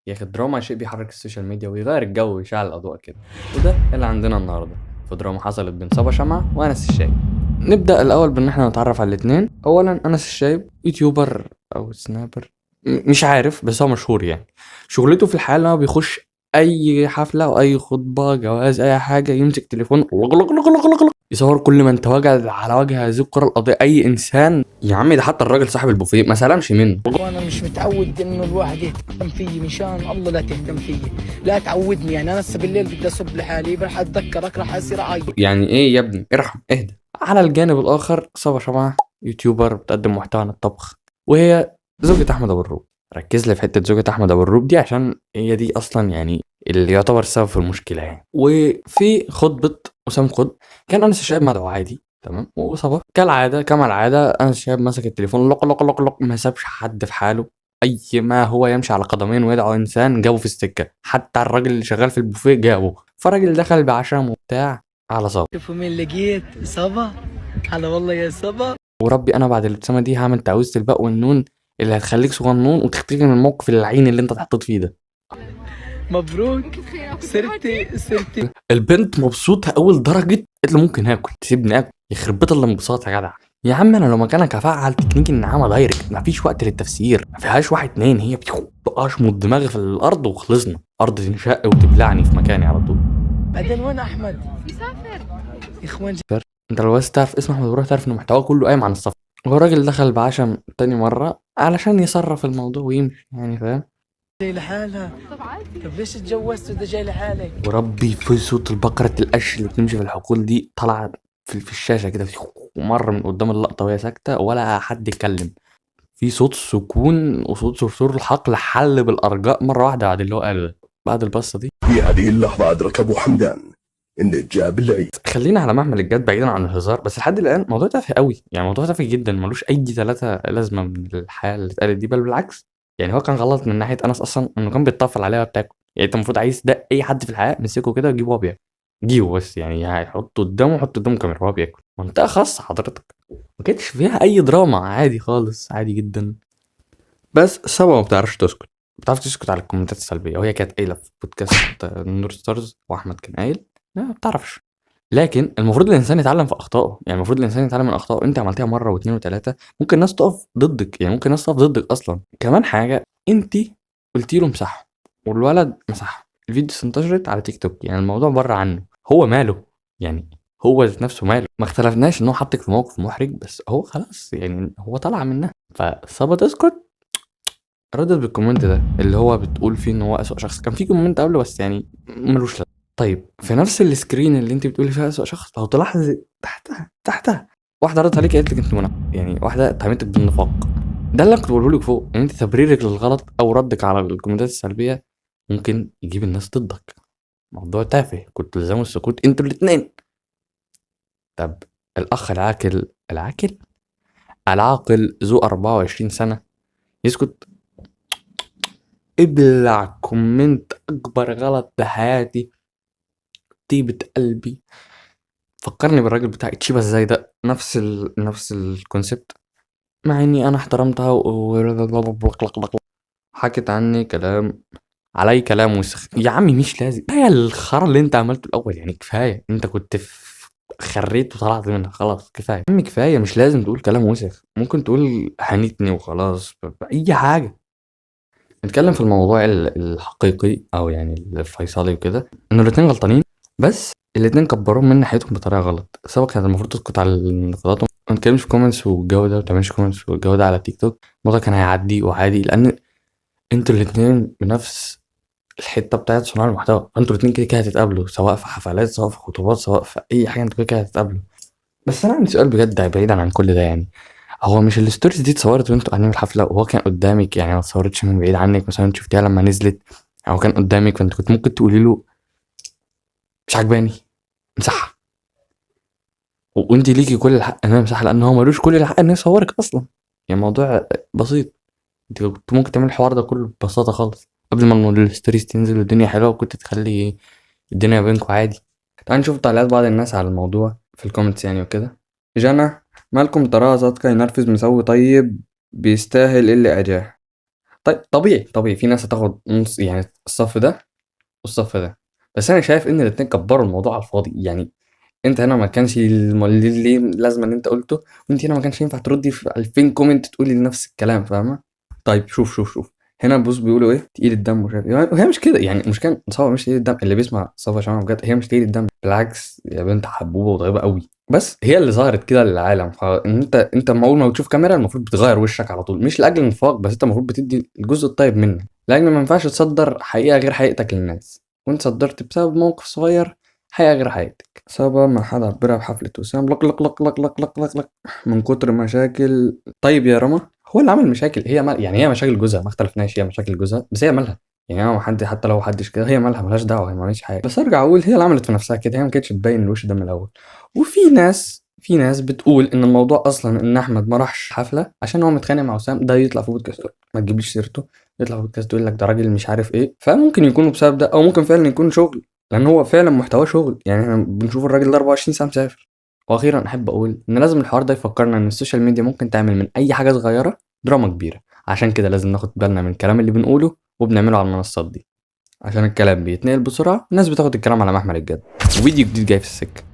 يا اخي الدراما شيء بيحرك السوشيال ميديا ويغير الجو ويشعل الاضواء كده، وده اللي عندنا النهارده في دراما حصلت بين صبا شمعة وانس الشايب. نبدا الاول بان احنا نتعرف على الاثنين. اولا انس الشايب يوتيوبر او سنابر، مش عارف، بس هو مشهور يعني. شغلته في الحياه انه بيخش اي حفله او اي خطبه جواز اي حاجه، يمسك تليفون يصور كل من تواجد على وجه هذه الكره الارضيه، اي انسان. يا عمي ده حتى الراجل صاحب البوفيه ما سلمش منه. وانا مش متعود انه الواحد يهتم فيي، مشان الله لا تهتم فيي، لا تعودني. يعني انا هسه بالليل بدي اصب لحالي، راح اتذكرك راح اصير اعيط. يعني ايه يا ابني، ارحم اهدى. على الجانب الاخر صبا شمعة يوتيوبر بتقدم محتوى عن الطبخ، وهي زوجة احمد ابو الروب. ركز لي في حته زوجة احمد ابو الروب دي عشان هي دي اصلا يعني اللي يعتبر السبب في المشكله يعني. وفي خطبه اسام خد كان انس الشايب مدعو عادي تمام، وصبا كالعاده كما العاده انس الشايب مسك التليفون لق ما سابش حد في حاله. اي ما هو يمشي على قدمين ويدعو انسان جابه في السكه، حتى الراجل اللي شغال في البوفيه جابه. فالراجل دخل بعشم وبتاع على صبا. شوفوا مين لقيت، صبا. هلا والله يا صبا. وربي انا بعد الابتسامه دي هعمل تعويذه الباء والنون اللي هتخليك صغنون وتختفي من الموقف اللعين اللي انت اتحطيت فيه ده. مبروك، صرتي البنت مبسوطه اول درجه، قلت له ممكن اكل تسيبني اكل، يخرب بيت الانبساط يا جدع. يا عم انا لو مكانك هفعل تكنيك النعامه دايركت، مفيش وقت للتفسير، ما فيهاش واحد اتنين، هي اشمط دماغي في الارض وخلصنا، ارض تنشق وتبلعني في مكاني على طول. بعدين وين احمد؟ مسافر يا اخوان. انت لو بس تعرف اسم احمد بروح تعرف ان محتواه كله قايم عن السفر. هو الراجل دخل بعشم تاني مره علشان يصرف الموضوع ويمشي يعني، فاهم؟ جاي لحالها. طب ليش اتجوزت وده جاي لحالك؟ وربي في صوت البقرة القش اللي بتمشي في الحقول دي طلعت في الشاشة كده، ومرة من قدام اللقطة وهي ساكتة ولا حد يتكلم. في صوت سكون وصوت صرصور الحقل حل بالأرجاء مرة واحدة بعد اللي هو قاله ده، بعد البصة دي. في هذه اللحظة أدرك أبو حمدان إن جاب العيد. خلينا على محمل الجد بعيدا عن الهزار، بس لحد الآن موضوع تافه قوي يعني، موضوع تافه جدا ملوش أي ثلاثة لازمة من الحياة اللي اتقالت دي، بل بالعكس. يعني هو كان غلط من ناحية أنس أصلا إنه كان بيتطفل عليها وبتاكل. يعني أنت المفروض عايز ده أي حد في الحياة مسكه كده وجيبه وهو بياكل، جيبه بس يعني هيحطه قدامه، حط قدامه كاميرا وهو بياكل. منطقة خاصة حضرتك، ما كانتش فيها أي دراما، عادي خالص عادي جدا. بس سما ما بتعرفش تسكت، بتعرف تسكت على الكومنتات السلبية، وهي كانت قايلة في بودكاست نور ستارز وأحمد كان قايل لا ما بتعرفش. لكن المفروض الانسان يتعلم في اخطائه، يعني المفروض الانسان يتعلم من اخطائه. انت عملتها مره واثنين وثلاثه، ممكن الناس تقف ضدك، يعني ممكن الناس تقف ضدك اصلا. كمان حاجه، انت قلتي له مسحه والولد مسحه، الفيديو انتشرت على تيك توك، يعني الموضوع بره عنه، هو ماله يعني؟ هو ذات نفسه ماله؟ ما اختلفناش ان هو حطك في موقف محرج، بس هو خلاص يعني هو طلع منها. فصبا تسكت، ردت بالكومنت ده اللي هو بتقول فيه ان هو اسوأ شخص. كان في كومنت قبله بس يعني ملوش لازمه. طيب في نفس السكرين اللي انت بتقولي فيها اسوأ شخص، لو تلاحظ تحتها واحده ردت عليك قالت لك انت منافق، يعني واحده اتهمتك بالنفاق. ده اللي أنا كنت بقوله لك فوق، ان انت تبريرك للغلط او ردك على الكومنتات السلبيه ممكن يجيب الناس ضدك. موضوع تافه، كنت لزموا السكوت انتوا الاتنين. طب الاخ العاقل ذو 24 سنه يسكت؟ ابلع كومنت اكبر غلط بحياتي، طيبة قلبي. فكرني بالراجل بتاع تشيبا ازاي ده، نفس الكونسبت، مع اني انا احترمتها حكت عني كلام، علي كلام وسخ. يا عمي مش لازم كفايه الخرا اللي انت عملته الاول، يعني كفايه انت كنت خريت وطلعت منها، خلاص كفايه يا عمي كفايه، مش لازم تقول كلام وسخ، ممكن تقول هنتني وخلاص بأي حاجه. نتكلم في الموضوع الحقيقي او يعني الفيصلي وكده، انه الاتنين غلطانين، بس الاتنين كبروهم من ناحيتهم بطريقه غلط. سواء كانت المفروض تسكت على انتقاداتهم، ما تتكلمش في كومنتس والجو ده، ما تعملش كومنتس والجو ده على تيك توك. الموضوع كان هيعدي وعادي، لان انتوا الاتنين بنفس الحته بتاعت صناعه المحتوى، انتوا الاتنين كده كده هتتقابلوا، سواء في حفلات سواء في خطوبات سواء في اي حاجه، انتوا كده كده هتتقابلوا. بس انا عندي سؤال بجد بعيدا عن كل ده يعني، هو مش الستوريز دي اتصورت وانتوا قاعدين في الحفله وهو كان قدامك؟ يعني ما اتصورتش من بعيد عنك مثلا، انت شفتيها لما نزلت او كان قدامك، فانت كنت ممكن تقولي له مش عجباني امسحها، وانت ليكي كل الحق ان انا امسحها، لان هو ملوش كل الحق ان يصورك اصلا. يعني الموضوع بسيط، انت كنت ممكن تعمل الحوار ده كله ببساطه خالص قبل ما الستوريز تنزل والدنيا حلوه، وكنت تخلي الدنيا بينكم عادي. تعال نشوف تعليقات بعض الناس على الموضوع في الكومنتس يعني وكده. جنى: مالكم تراه صادقة ينرفز مسوي طيب بيستاهل اللي أجاه. طيب طبيعي في ناس هتاخد نص، يعني الصف ده والصف ده، بس انا شايف ان الاتنين كبروا الموضوع على الفاضي. يعني انت هنا ما كانش ليه لازم ان انت قلته، وانت هنا ما كانش ينفع تردي في 2000 كومنت تقولي نفس الكلام، فاهمه؟ طيب شوف هنا بص بيقولوا ايه، تقيل الدم ومش عارف ايه، وهي مش كده. يعني مش كان صفا مش تقيل الدم، اللي بيسمع صفا شمعة بجد هي مش تقيل الدم، بالعكس يا بنت حبوبه وطيبه قوي، بس هي اللي ظهرت كده للعالم. فان انت اول ما بتشوف كاميرا المفروض بتغير وشك على طول، مش لاجل النفاق، بس انت المفروض بتدي الجزء الطيب منك، لان ما ينفعش تصدر حقيقه غير حقيقتك للناس، وانت صدرت بسبب موقف صغير حقيقة غير حقيقتك. صعبة ما حد عبرها بحفلة وسام لق لق لق لق لق لق لق لق من كتر مشاكل. طيب يا رما، هو اللي عمل مشاكل هي يعني هي مشاكل جوزها، ما اختلفناش، هي مشاكل جوزها، بس هي مالها؟ يعني هو حد حتى لو حدش كده هي مالها؟ ملهاش دعوة، هي ما عملتش حاجة. بس ارجع اقول هي اللي عملت في نفسها كده، هي ما كانتش تبين الوش ده من الاول. وفي ناس بتقول ان الموضوع اصلا ان احمد ما راحش حفله عشان هو متخانق مع وسام، ده يطلع في بودكاست ما تجيبليش سيرته، يطلع في بودكاست يقول لك ده راجل مش عارف ايه، فممكن يكونوا بسبب ده، او ممكن فعلا يكون شغل، لان هو فعلا محتواه شغل. يعني احنا بنشوف الراجل ده 24 ساعه مسافر. واخيرا احب اقول ان لازم الحوار ده يفكرنا ان السوشيال ميديا ممكن تعمل من اي حاجه صغيره دراما كبيره، عشان كده لازم ناخد بالنا من الكلام اللي بنقوله وبنعمله على المنصات دي، عشان الكلام بيتنقل بسرعه، الناس بتاخد الكلام على محمل الجد. وفيديو جديد جاي في السكه.